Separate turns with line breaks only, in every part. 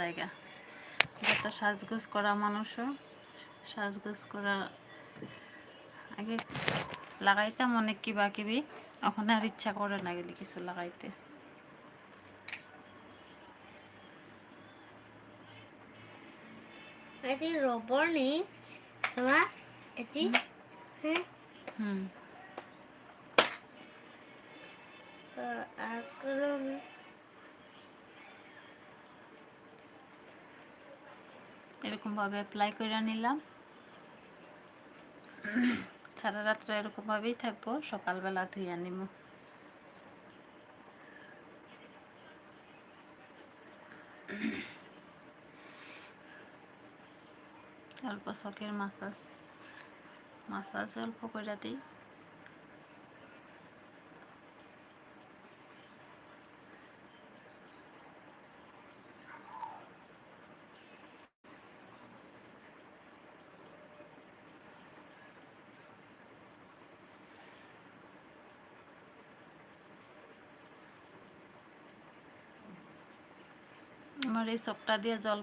জায়গা। যত সাজগোজ করা মানুষও সাজগোজ করা আগে লাগাইতাম অনেক কিবা কিবি, এখন আর ইচ্ছা করে না গেলে কিছু লাগাইতে।
এটি রবর নেই এটি হ্যাঁ আর
এরকম ভাবে অ্যাপ্লাই করে নিলাম। সারা রাত্রে এরকম ভাবেই থাকবো, সকালবেলা ধুয়ে নিব। অল্প চকের মাসাজ অল্প করে দিই। আমার এই চোখটা দিয়ে জল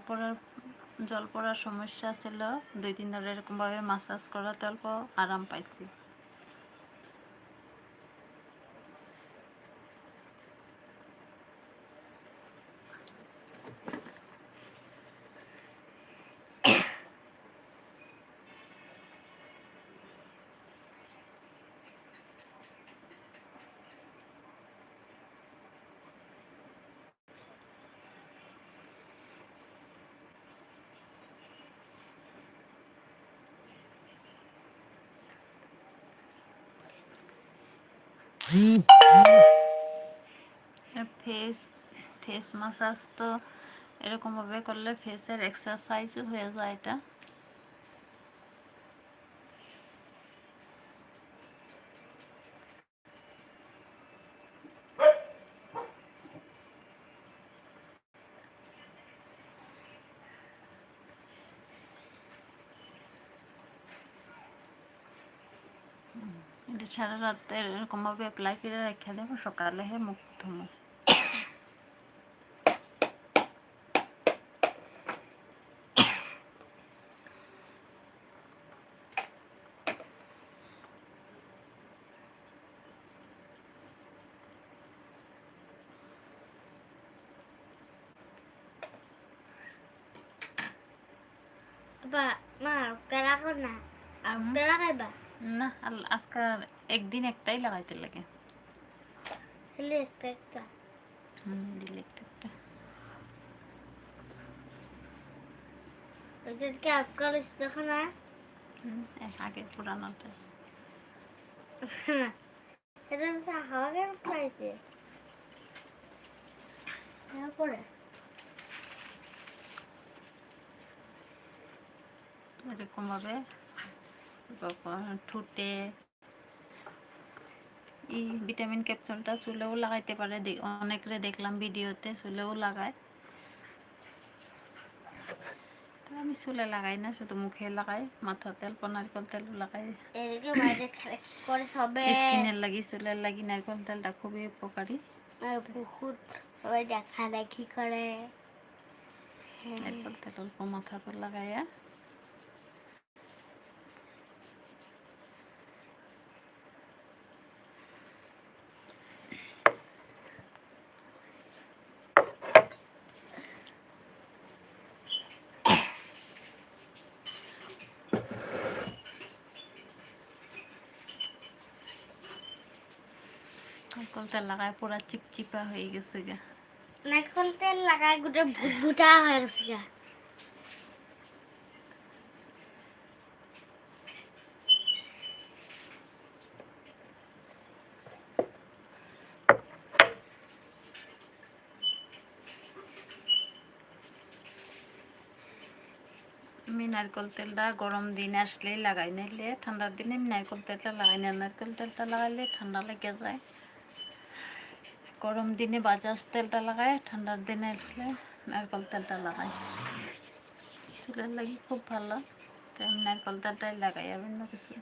পড়ার সমস্যা ছিল, 2 দিন ধরে এরকমভাবে মাসাজ করাতে অল্প আরাম পাইছি। ফেস মাসাজ তো এরকমভাবে করলে ফেসের এক্সারসাইজও হয়ে যায়। এটা সারা রাত এরকমভাবে অ্যাপ্লাই করে রেখে দেবো, সকালে মুখ ধুমো। না আজকে একদিন একটাই লাগাইতে লাগে। দিলে একটা আগে পুরানোটা এরকম ভাবে ঠোঁটে এই ভিটামিন ক্যাপসুলটা চুলেও লাগাইতে পারে, অনেকরে দেখলাম ভিডিওতে চুলেও লাগায়। আমি চুলে লাগাই না, শুধু মুখে লাগাই, মাথা তেল নারকেল তেল লাগাই। স্কিনের লাগি চুলের লাগি নারকেল তেলটা খুবই উপকারী।
বহুত সবাই দেখা দেখি করে
নারকেল তেল অল্প মাথা তো লাগাইয়া নারকেল তেল লাগায় পুরা চিপচিপা হয়ে গেছে গা।
নারকেল তেল লাগায় গোটে ভুটভুটা হয়ে গেছে গা।
আমি নারকেল তেলটা গরম দিন আসলেই লাগাই, নাইলে ঠান্ডার দিনে আমি নারকেল তেলটা লাগাই না। নারকেল তেলটা লাগাইলে ঠান্ডা লেগে যায়। গরম দিনে বাজাজ তেলটা লাগাই, ঠান্ডার দিনে আসলে নারকেল তেলটা লাগাই। চুলের লাগি খুব ভালো, তাই আমি নারকেল তেলটাই লাগাই, আর অন্য কিছু